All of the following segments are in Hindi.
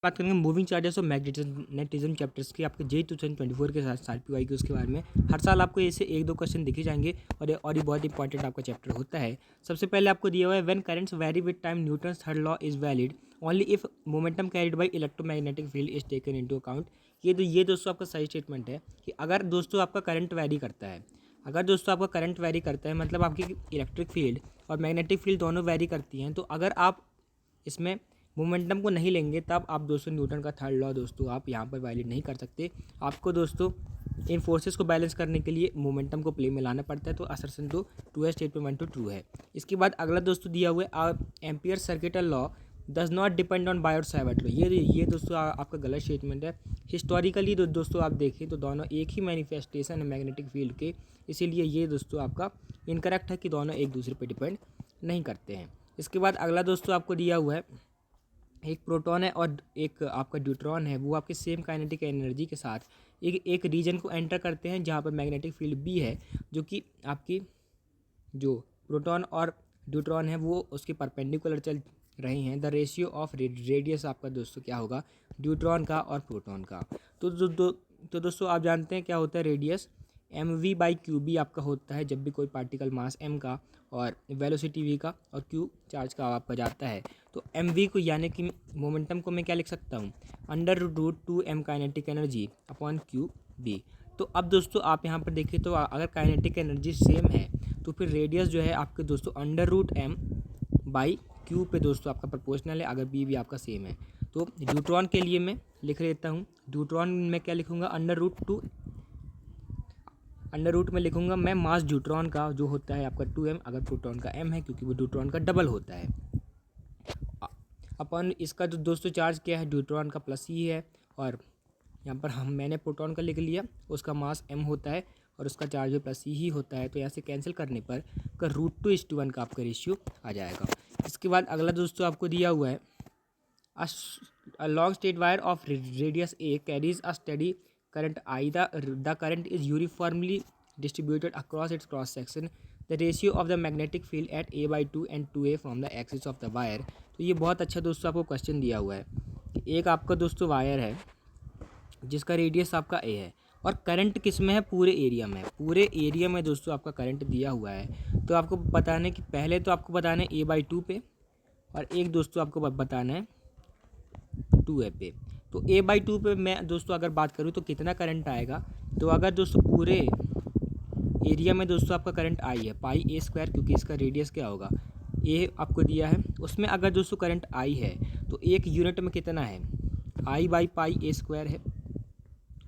बात करेंगे मूविंग चार्जेस और मैग्नेटिज्म चैप्टर्स की आपके JEE 2024 के साथ RPO के उसके बारे में। हर साल आपको ऐसे एक दो क्वेश्चन दिखे जाएंगे और ये बहुत इंपॉर्टेंट आपका चैप्टर होता है। सबसे पहले आपको दिया हुआ है when currents vary with time Newton's third law is valid only if momentum carried by electromagnetic field is taken into account. ये दोस्तों आपका सही स्टेटमेंट है कि अगर दोस्तों आपका करंट वैरी करता है, अगर दोस्तों आपका करंट वैरी करता है मतलब आपकी इलेक्ट्रिक फील्ड और मैग्नेटिक फील्ड दोनों वैरी करती हैं, तो अगर आप इसमें मोमेंटम को नहीं लेंगे तब आप दोस्तों न्यूटन का थर्ड लॉ दोस्तों आप यहाँ पर वैलिड नहीं कर सकते। आपको दोस्तों इन फोर्सेस को बैलेंस करने के लिए मोमेंटम को प्ले में लाना पड़ता है। तो असर्शन तो ट्रू है, स्टेटमेंट तो ट्रू है। इसके बाद अगला दोस्तों दिया हुआ है ampere circuital law does not depend on Biot Savart law. ये दोस्तों आपका गलत स्टेटमेंट है। हिस्टोरिकली दोस्तों आप देखें तो दोनों एक ही मैनिफेस्टेशन है मैग्नेटिक फील्ड के, इसीलिए ये दोस्तों आपका इनकरेक्ट है कि दोनों एक दूसरे पर डिपेंड नहीं करते हैं। इसके बाद अगला दोस्तों आपको दिया हुआ है एक प्रोटॉन है और एक आपका ड्यूट्रॉन है, वो आपके सेम काइनेटिक एनर्जी के साथ एक रीजन को एंटर करते हैं जहाँ पर मैग्नेटिक फील्ड बी है, जो कि आपकी जो प्रोटॉन और ड्यूट्रॉन है वो उसके परपेंडिकुलर चल रहे हैं। द रेशियो ऑफ रेडियस आपका दोस्तों क्या होगा ड्यूट्रॉन का और प्रोटॉन का। तो दोस्तों आप जानते हैं क्या होता है रेडियस mv/qb आपका होता है जब भी कोई पार्टिकल मास m का और वेलोसिटी v का और q चार्ज का आपका जाता है। तो mv को यानी कि मोमेंटम को मैं क्या लिख सकता हूँ √2m kinetic energy upon qb। तो अब दोस्तों आप यहाँ पर देखें तो अगर काइनेटिक एनर्जी सेम है तो फिर रेडियस जो है आपके दोस्तों √m/q पे दोस्तों आपका प्रोपोर्शनल है अगर b भी आपका सेम है। तो ड्यूट्रॉन के लिए मैं लिख लेता हूँ, ड्यूट्रॉन में क्या लिखूँगा अंडर रूट में लिखूंगा मैं मास ड्यूट्रॉन का जो होता है आपका 2m, अगर प्रोटॉन का m है क्योंकि वो ड्यूट्रॉन का डबल होता है, अपन इसका जो दोस्तों चार्ज क्या है ड्यूट्रॉन का प्लस ही है और यहाँ पर मैंने प्रोटॉन का लिख लिया, उसका मास m होता है और उसका चार्ज भी प्लस ही होता है। तो यहाँ से कैंसिल करने पर √2:1 का आपका रेशियो आ जाएगा। इसके बाद अगला दोस्तों आपको दिया हुआ है a long straight wire of radius a carries a steady current I. The current is uniformly distributed across its cross section. The ratio of the magnetic field at a/2 and 2a from the axis of the wire. तो ये बहुत अच्छा दोस्तों आपको क्वेश्चन दिया हुआ है कि एक आपका दोस्तों वायर है जिसका रेडियस आपका a है और करंट किस में है पूरे एरिया में, पूरे एरिया में दोस्तों आपका करंट दिया हुआ है। तो आपको बताने कि पहले तो आपको बताना है a/2 पे और एक दोस्तों आपको बताना है 2a पे। तो a/2 पे मैं दोस्तों अगर बात करूँ तो कितना करंट आएगा, तो अगर दोस्तों पूरे एरिया में दोस्तों आपका करंट आई है πa², क्योंकि इसका रेडियस क्या होगा a आपको दिया है, उसमें अगर दोस्तों करंट आई है तो एक यूनिट में कितना है I/πa² है।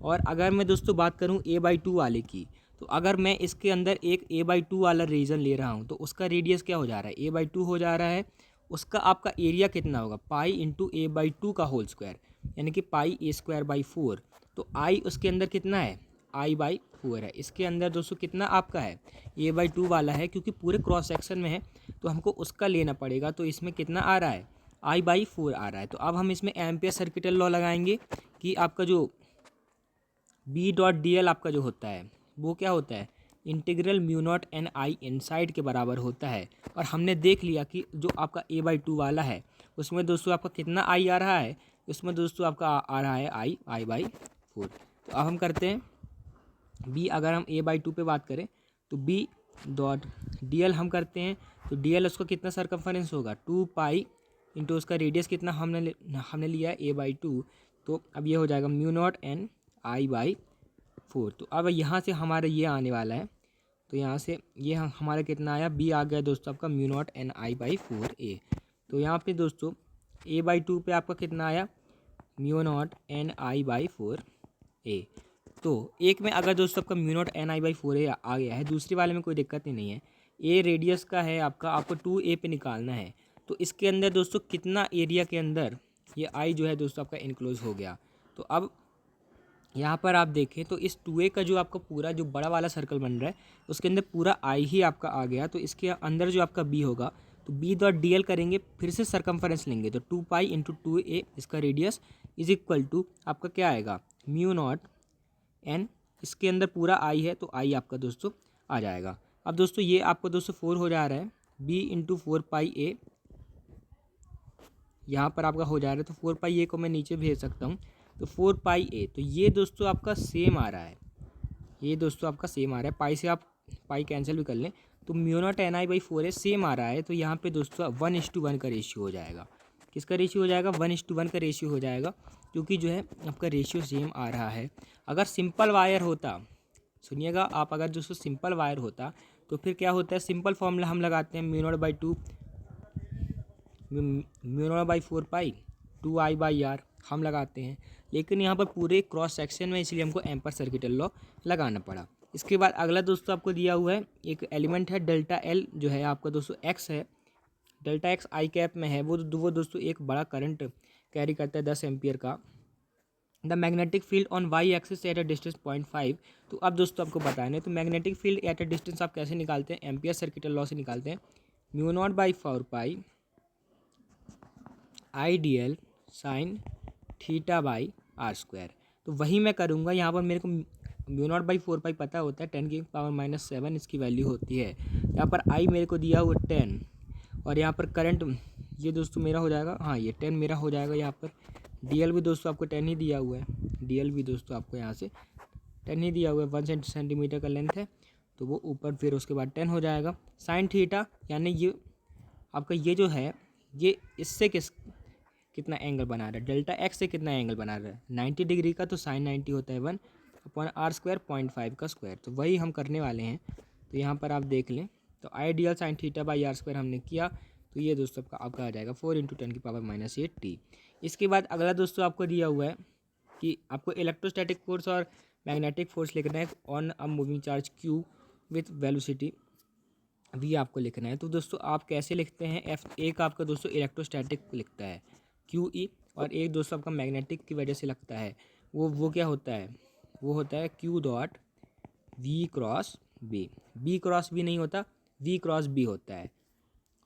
और अगर मैं दोस्तों बात करूँ a/2 वाले की, तो अगर मैं इसके अंदर एक a/2 वाला रीजन ले रहा हूँ तो उसका रेडियस क्या हो जा रहा है a/2 हो जा रहा है, उसका आपका एरिया कितना होगा π/a/2 का होल स्क्वायर यानी कि πa²/4। तो i उसके अंदर कितना है I/4 है, इसके अंदर दोस्तों कितना आपका है a/2 वाला है क्योंकि पूरे क्रॉस सेक्शन में है तो हमको उसका लेना पड़ेगा। तो इसमें कितना आ रहा है I/4 आ रहा है। तो अब हम इसमें एम्पियर सर्किटल लॉ लगाएंगे कि आपका जो B.dl आपका जो होता है वो क्या होता है इंटीग्रल म्यू0 n I इनसाइड के बराबर होता है। और हमने देख लिया कि जो आपका a/2 वाला है उसमें दोस्तों आपका कितना I आ रहा है, उसमें दोस्तों आपका आ रहा है I/4। तो अब हम करते हैं b, अगर हम a/2 पे बात करें तो B.dl हम करते हैं तो dl उसका कितना सरकमफरेंस होगा 2π इंटू उसका रेडियस कितना हमने लिया है a/2। तो अब ये हो जाएगा म्यू0 n I/4। तो अब यहाँ से हमारा ये आने वाला है, तो यहाँ से ये हमारा कितना आया b आ गया दोस्तों आपका म्यू0 n I/4a। तो यहाँ पे दोस्तों a/2 पे आपका कितना आया म्यू0 n I/4a। तो एक में अगर दोस्तों आपका म्यू0 n I/4a आ गया है, दूसरी वाले में कोई दिक्कत ही नहीं है। a रेडियस का है आपका, आपको 2a पे निकालना है। तो इसके अंदर दोस्तों कितना एरिया के अंदर ये I जो है दोस्तों आपका इनक्लोज हो गया। तो अब यहाँ पर आप देखें तो इस 2a का जो आपका पूरा जो बड़ा वाला सर्कल बन रहा है उसके अंदर पूरा I ही आपका आ गया। तो इसके अंदर जो आपका b होगा तो B.dl करेंगे, फिर से सरकमफरेंस लेंगे तो 2π इंटू 2a इसका रेडियस इज इक्वल टू आपका क्या आएगा म्यू0 n, इसके अंदर पूरा I है तो I आपका दोस्तों आ जाएगा। अब दोस्तों ये आपका दोस्तों 4 हो जा रहा है b इंटू 4πa यहाँ पर आपका हो जा रहा है, तो 4 पाई ए को मैं नीचे भेज सकता हूँ, तो 4 पाई ए, तो ये दोस्तों आपका सेम आ रहा है, ये दोस्तों आपका सेम आ रहा है, पाई से आप पाई कैंसिल भी कर लें तो mu naught N I by 4 same आ रहा है। तो यहाँ पे दोस्तों 1:1 का रेशियो हो जाएगा। किसका रेशियो हो जाएगा? 1:1 का रेशियो हो जाएगा, क्योंकि जो है आपका रेशियो सेम आ रहा है। अगर सिंपल वायर होता, सुनिएगा आप, अगर दोस्तों सिंपल वायर होता तो फिर क्या होता है, सिंपल फॉर्मूला हम लगाते हैं mu naught by 2 mu naught by 4 pi 2I/R हम लगाते हैं, लेकिन यहाँ पर पूरे क्रॉस सेक्शन में, इसलिए हमको एम्पर सर्किटल लॉ लगाना पड़ा। इसके बाद अगला दोस्तों आपको दिया हुआ है एक एलिमेंट है डेल्टा एल, जो है आपका दोस्तों एक्स है, डेल्टा एक्स आई कैप में है, वो दोस्तों एक बड़ा करंट कैरी करता है 10 एम्पियर का। The magnetic field on y axis at a distance 0.5। तो अब दोस्तों आपको बताना है, तो magnetic field at a distance आप कैसे निकालते हैं? एम्पियर सर्किटल लॉ से निकालते हैं, mu naught by 4 pi IDL sine theta by r square. तो वही मैं करूँगा, यहाँ पर मेरे को म्यू नॉट बाई 4 पाई पता होता है, 10⁻⁻⁷ इसकी वैल्यू होती है। यहाँ पर आई मेरे को दिया हुआ 10, और यहाँ पर करंट ये दोस्तों मेरा हो जाएगा, हाँ ये 10 मेरा हो जाएगा। यहाँ पर DL भी दोस्तों आपको 10 ही दिया हुआ है, DL भी दोस्तों आपको यहाँ से 10 ही दिया हुआ है, 1 सेंटीमीटर का लेंथ है, तो वो ऊपर फिर उसके बाद 10 हो जाएगा। साइन थीटा यानी ये आपका ये जो है, ये इससे कितना एंगल बना रहा है, डेल्टा एक्स से कितना एंगल बना रहा है 90 डिग्री का, तो साइन 90 होता है 1/r² 0.5 का स्क्वायर, तो वही हम करने वाले हैं। तो यहाँ पर आप देख लें, तो ideal sign theta by R² हमने किया, तो ये दोस्तों आपका आ जाएगा 4 × 10⁻⁻8t। इसके बाद अगला दोस्तों आपको दिया हुआ है कि आपको इलेक्ट्रोस्टैटिक फोर्स और मैग्नेटिक फोर्स लिखना है on a moving charge Q with velocity V आपको लिखना है। तो दोस्तों आप कैसे लिखते हैं? एक आपका दोस्तों इलेक्ट्रोस्टैटिक लिखता है QE, और एक दोस्तों आपका मैग्नेटिक की वजह से लगता है, वो क्या होता है, वो होता है Q dot V cross B। B cross B नहीं होता, V क्रॉस B होता है।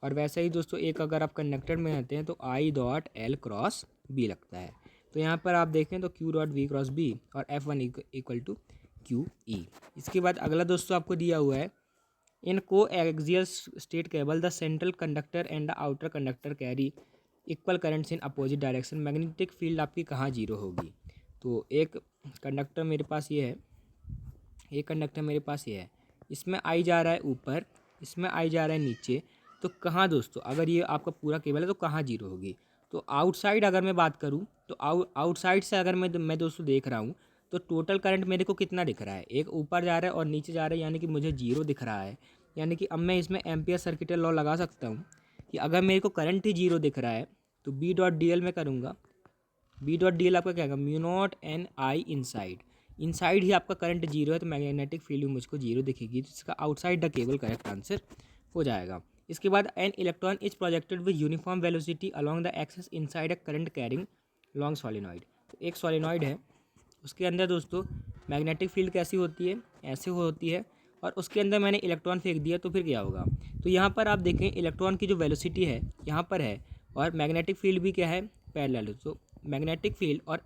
और वैसे ही दोस्तों एक अगर आप कंडक्टर में आते हैं तो I dot L cross B लगता है। तो यहाँ पर आप देखें तो Q dot V cross B और F1 इक्वल टू QE। इसके बाद अगला दोस्तों आपको दिया हुआ है, इन को axial state cable the central conductor and the outer conductor carry equal currents in opposite direction, magnetic field आपकी कहाँ जीरो होगी? तो एक कंडक्टर मेरे पास ये है, एक कंडक्टर मेरे पास ये है, इसमें आई जा रहा है ऊपर, इसमें आई जा रहा है नीचे, तो कहाँ दोस्तों, अगर ये आपका पूरा केबल है तो कहाँ जीरो होगी? तो आउटसाइड अगर मैं बात करूँ, तो आउटसाइड से अगर मैं दोस्तों देख रहा हूँ, तो टोटल करंट मेरे को कितना दिख रहा है? एक ऊपर जा रहा है और नीचे जा रहा है, यानी कि मुझे जीरो दिख रहा है। यानी कि अब मैं इसमें एम्पियर सर्किटल लॉ लगा सकता हूँ कि अगर मेरे को करंट ही जीरो दिख रहा है तो B डॉट DL में करूँगा, B डॉट DL आपका क्या होगा? Mu naught N I inside ही आपका करंट जीरो है, तो मैग्नेटिक फील्ड भी मुझको जीरो दिखेगी, तो इसका outside the cable correct answer हो जाएगा। इसके बाद an electron is projected with uniform velocity along the axis inside a current carrying long solenoid. तो एक सॉलिनॉइड है, उसके अंदर दोस्तों मैग्नेटिक फील्ड कैसी होती है? ऐसे होती है, और उसके अंदर मैंने इलेक्ट्रॉन फेंक दिया, तो फिर क्या होगा? तो यहाँ पर आप देखें इलेक्ट्रॉन की जो वेलोसिटी है यहाँ पर है, और मैग्नेटिक फील्ड भी क्या है? पैरेलल। तो मैग्नेटिक फील्ड और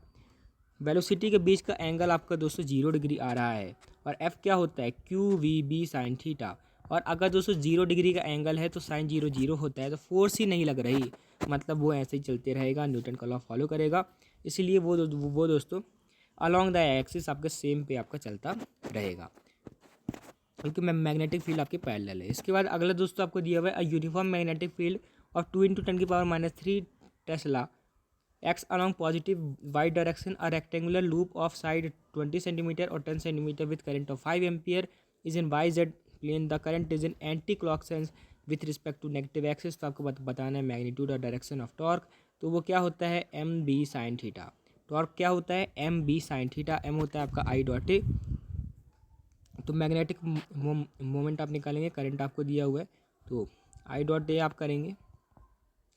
वेलोसिटी के बीच का एंगल आपका दोस्तों 0 डिग्री आ रहा है, और F क्या होता है? QVB sine theta. और अगर दोस्तों 0 डिग्री का एंगल है तो साइन 0 0 होता है, तो फोर्स ही नहीं लग रही, मतलब वो ऐसे ही चलते रहेगा, न्यूटन का लॉ फॉलो करेगा, इसलिए वो दोस्तों अलॉन्ग द एक्सिस आपके सेम पे आपका चलता रहेगा, क्योंकि मैग्नेटिक फील्ड आपके पैरेलल है। इसके बाद अगला दोस्तों आपको दिया हुआ है uniform magnetic field of 2 × 10⁻³ tesla x along positive y direction, a rectangular loop of side 20 centimetre और 10 centimetre with current of 5 ampere is in y z plane, the current is in anti clock sense with respect to negative axis. तो आपको बताना है मैग्नीट्यूड और डायरेक्शन ऑफ टॉर्क। तो वो क्या होता है? MB sine theta. टॉर्क क्या होता है? MB sine theta. M होता है आपका I डॉट ए। तो मैग्नेटिक मोमेंट आप निकालेंगे, करंट आपको दिया हुआ है, तो I डॉट ए आप करेंगे,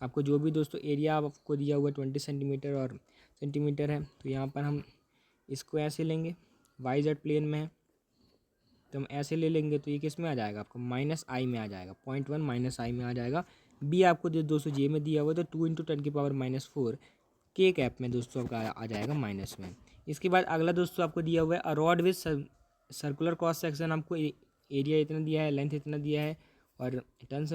आपको जो भी दोस्तों एरिया आपको दिया हुआ है 20 सेंटीमीटर और सेंटीमीटर है, तो यहाँ पर हम इसको ऐसे लेंगे, YZ प्लेन में है, तो हम ऐसे ले लेंगे, तो ये किस में आ जाएगा? आपको -I में आ जाएगा, 0.1 -I में आ जाएगा। B आपको जो दोस्तों J में दिया हुआ है, तो 2 × 10⁻⁴ K कैप में दोस्तों आपका आ जाएगा माइनस में। इसके बाद अगला दोस्तों आपको दिया हुआ है a rod with circular cross section, आपको एरिया इतना दिया है, लेंथ इतना दिया है, और टर्न्स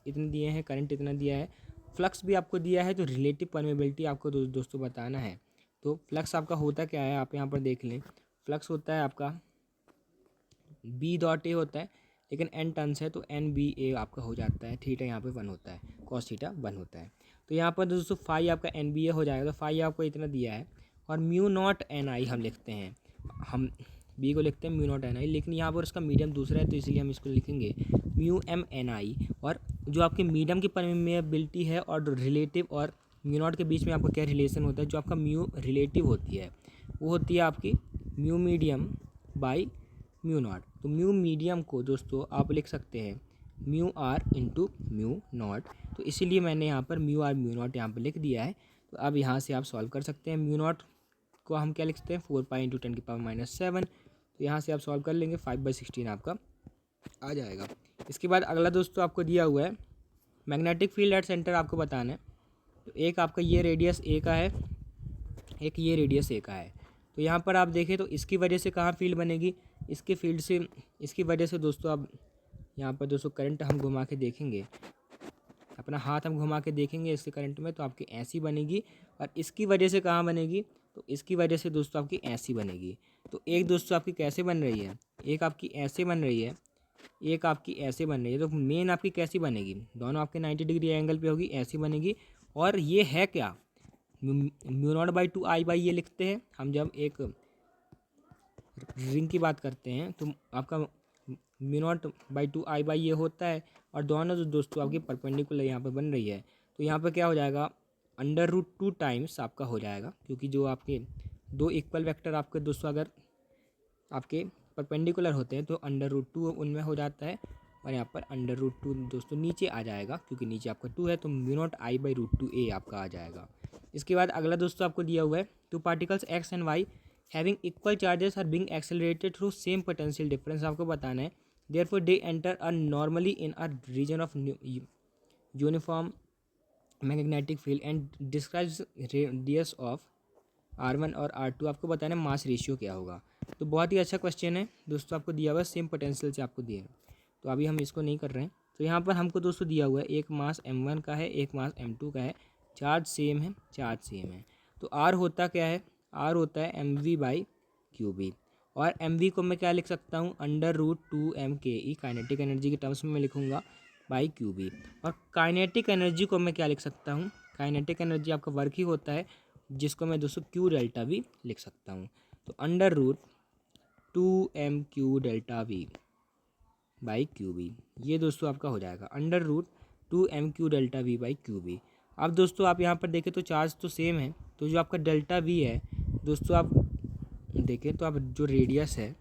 इतने दिए हैं, करंट इतना दिया है, फ्लक्स भी आपको दिया है, तो रिलेटिव परमेबिलिटी आपको दोस्तों बताना है। तो फ्लक्स आपका होता क्या है, आप यहाँ पर देख लें। फ्लक्स होता है आपका बी डॉट ए होता है, लेकिन एन टर्न्स है तो एन बी ए आपका हो जाता है। थीटा यहाँ पे 1 होता है, कॉस थीटा 1 होता है। तो यहाँ पर दोस्तों फाई आपका एन बी ए हो जाएगा। तो फाई आपको इतना दिया है, और म्यू नॉट एन आई हम लिखते हैं, हम बी को लिखते हैं म्यू नॉट एन आई, लेकिन यहाँ पर उसका मीडियम दूसरा है, तो इसलिए हम इसको लिखेंगे म्यू एम एन आई। और जो आपके मीडियम की परमेबिलिटी है और रिलेटिव और म्यू नॉट के बीच में आपका क्या रिलेशन होता है, जो आपका म्यू रिलेटिव होती है वो होती है आपकी mu medium by mu naught. तो म्यू मीडियम को दोस्तों आप लिख सकते हैं mu r into mu naught. तो इसीलिए मैंने यहाँ पर म्यू आर म्यू नॉट यहाँ पर लिख दिया है। तो अब यहाँ से आप सॉल्व कर सकते हैं। म्यू नॉट को हम क्या लिखते हैं 4 पाई इंटू 10⁻⁻⁷। तो यहाँ से आप सॉल्व कर लेंगे, 5/16 आपका आ जाएगा। इसके बाद अगला दोस्तों आपको दिया हुआ है मैग्नेटिक फील्ड एट सेंटर आपको बताना है। तो एक आपका ये रेडियस ए का है, एक ये रेडियस ए का है। तो यहाँ पर आप देखें तो इसकी वजह से कहाँ फील्ड बनेगी, इसके फील्ड से, इसकी वजह से दोस्तों आप यहाँ पर दोस्तों करंट हम घुमा के देखेंगे, अपना हाथ हम घुमा के देखेंगे इसके करंट में, तो आपकी ऐसी बनेगी। और इसकी वजह से कहाँ बनेगी, तो इसकी वजह से दोस्तों आपकी ऐसी बनेगी। तो एक दोस्तों आपकी कैसे बन रही है, एक आपकी ऐसे बन रही है, एक आपकी ऐसे बन रही है। तो मेन आपकी कैसी बनेगी, दोनों आपके 90 डिग्री एंगल पे होगी, ऐसी बनेगी। और ये है क्या, mu naught by 2 I by ये लिखते हैं हम जब एक रिंग की बात करते हैं, तो आपका mu naught by 2 I by ये होता है। और दोनों जो दोस्तों आपकी परपेंडिकुलर यहाँ पर बन रही है, तो यहाँ पर क्या हो जाएगा √2 टाइम्स आपका हो जाएगा, क्योंकि जो आपके दो इक्वल वेक्टर आपके दोस्तों अगर आपके परपेंडिकुलर होते हैं तो √2 उनमें हो जाता है, और यहाँ पर √2 दोस्तों नीचे आ जाएगा, क्योंकि नीचे आपका 2 है, तो म्यू नॉट आई बाई √2 ए आपका आ जाएगा। इसके बाद अगला दोस्तों आपको दिया हुआ है 2 particles x and y having equal charges are being accelerated through same potential difference आपको बताना है। Therefore they enter a normally in a region of uniform magnetic field and describes radius of R1 और R2। आपको बताना है मास रेशियो क्या होगा। तो बहुत ही अच्छा क्वेश्चन है दोस्तों, आपको दिया हुआ है सेम पोटेंशियल से आपको दिया है, तो अभी हम इसको नहीं कर रहे हैं। तो यहाँ पर हमको दोस्तों दिया हुआ है एक मास m1 का है, एक मास m2 का है, चार्ज सेम है, चार्ज सेम है। तो R होता क्या है, R होता है mv बाई क्यूबी। और mv को मैं क्या लिख सकता हूँ √2m/ke काइनेटिक एनर्जी के टर्म्स में मैं लिखूँगा बाई क्यूबी। और काइनेटिक एनर्जी को मैं क्या लिख सकता हूँ, काइनेटिक एनर्जी आपका वर्क ही होता है, जिसको मैं दोस्तों क्यू डेल्टा भी लिख सकता हूँ। तो √2m/Q∆V बाई क्यूबी, ये दोस्तों आपका हो जाएगा √2m/Q∆V बाई क्यूबी। अब दोस्तों आप यहाँ पर देखें तो चार्ज तो सेम है, तो जो आपका डेल्टा वी है दोस्तों आप देखें तो आप जो रेडियस है,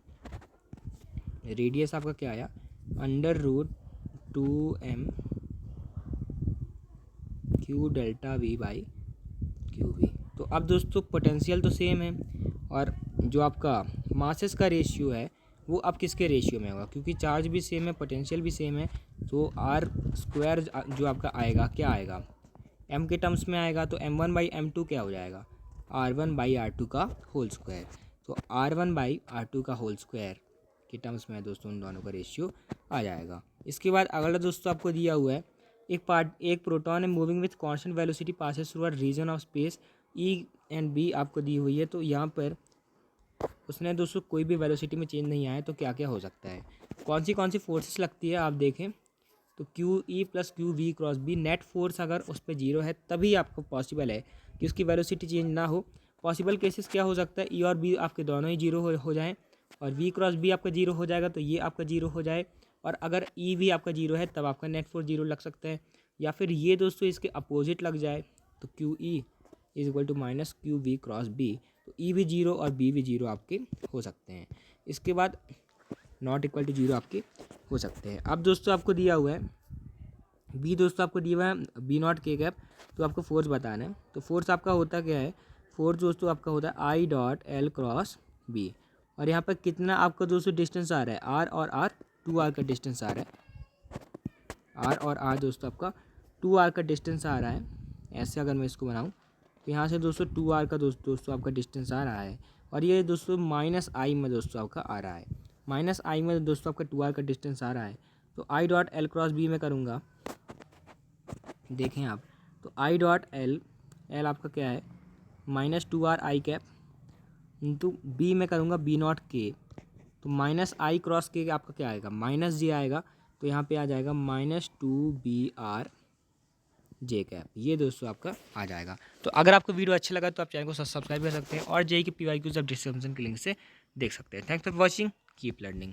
रेडियस आपका क्या आया √2m/Q∆V बाई क्यूबी। तो अब दोस्तों पोटेंशियल तो सेम है, और जो आपका मासेस का रेशियो है वो अब किसके रेशियो में होगा, क्योंकि चार्ज भी सेम है, पोटेंशियल भी सेम है। तो R² जो आपका आएगा क्या आएगा, m के टर्म्स में आएगा, तो m1/m2 क्या हो जाएगा R1/R2 का होल स्क्वायर। तो R1/R2 का होल स्क्वायर के टर्म्स में दोस्तों उन दोनों का रेशियो आ जाएगा। इसके बाद अगला दोस्तों आपको दिया हुआ है एक प्रोटॉन है moving with constant velocity passes through a region of space E and B आपको दी हुई है। तो यहाँ पर उसने दोस्तों कोई भी वेलोसिटी में चेंज नहीं आया, तो क्या क्या हो सकता है, कौन सी फोर्सेस लगती है आप देखें तो QE + QV cross B net force अगर उस पर 0 है तभी आपको पॉसिबल है कि उसकी वेलोसिटी चेंज ना हो। पॉसिबल केसेस क्या हो सकता है, E और B आपके दोनों ही 0 हो जाएँ, और V क्रॉस B आपका 0 हो जाएगा तो ये आपका 0 हो जाए, और अगर E भी आपका 0 है तब आपका नेट फोर्स 0 लग सकता है, या फिर ये दोस्तों इसके अपोजिट लग जाए, तो QE = -QV क्रॉस B, तो E भी 0 और B भी 0 आपके हो सकते हैं। इसके बाद ≠ 0 आपके हो सकते हैं। अब दोस्तों आपको दिया हुआ है B, दोस्तों आपको दिया हुआ है B0 k कैप, तो आपको फोर्स बताना है। तो फोर्स आपका होता क्या है, फोर्स दोस्तों आपका होता है I.L क्रॉस B, और यहाँ पर कितना आपका दोस्तों डिस्टेंस आ रहा है R और R, 2R का डिस्टेंस आ रहा है, R और R दोस्तों आपका 2R का डिस्टेंस आ रहा है। ऐसे अगर मैं इसको बनाऊँ तो यहाँ से दोस्तों 2R का दोस्तों आपका डिस्टेंस आ रहा है, और ये दोस्तों -I में दोस्तों आपका आ रहा है, -I में दोस्तों आपका 2R का डिस्टेंस आ रहा है। तो I.L क्रॉस B में करूँगा, देखें आप तो आई डॉट एल, एल आपका क्या है -2r आई कैप इंटू बी में करूँगा बी नॉट के, तो माइनस आई क्रॉस के आपका क्या आएगा माइनस जे आएगा, तो यहाँ पे आ जाएगा -2br जे कैप। ये दोस्तों आपका आ जाएगा। तो अगर आपको वीडियो अच्छा लगा तो आप चैनल को सब्सक्राइब कर सकते हैं और जेई की PYQs आप डिस्क्रिप्शन के लिंक से देख सकते हैं। Thanks for watching, keep learning.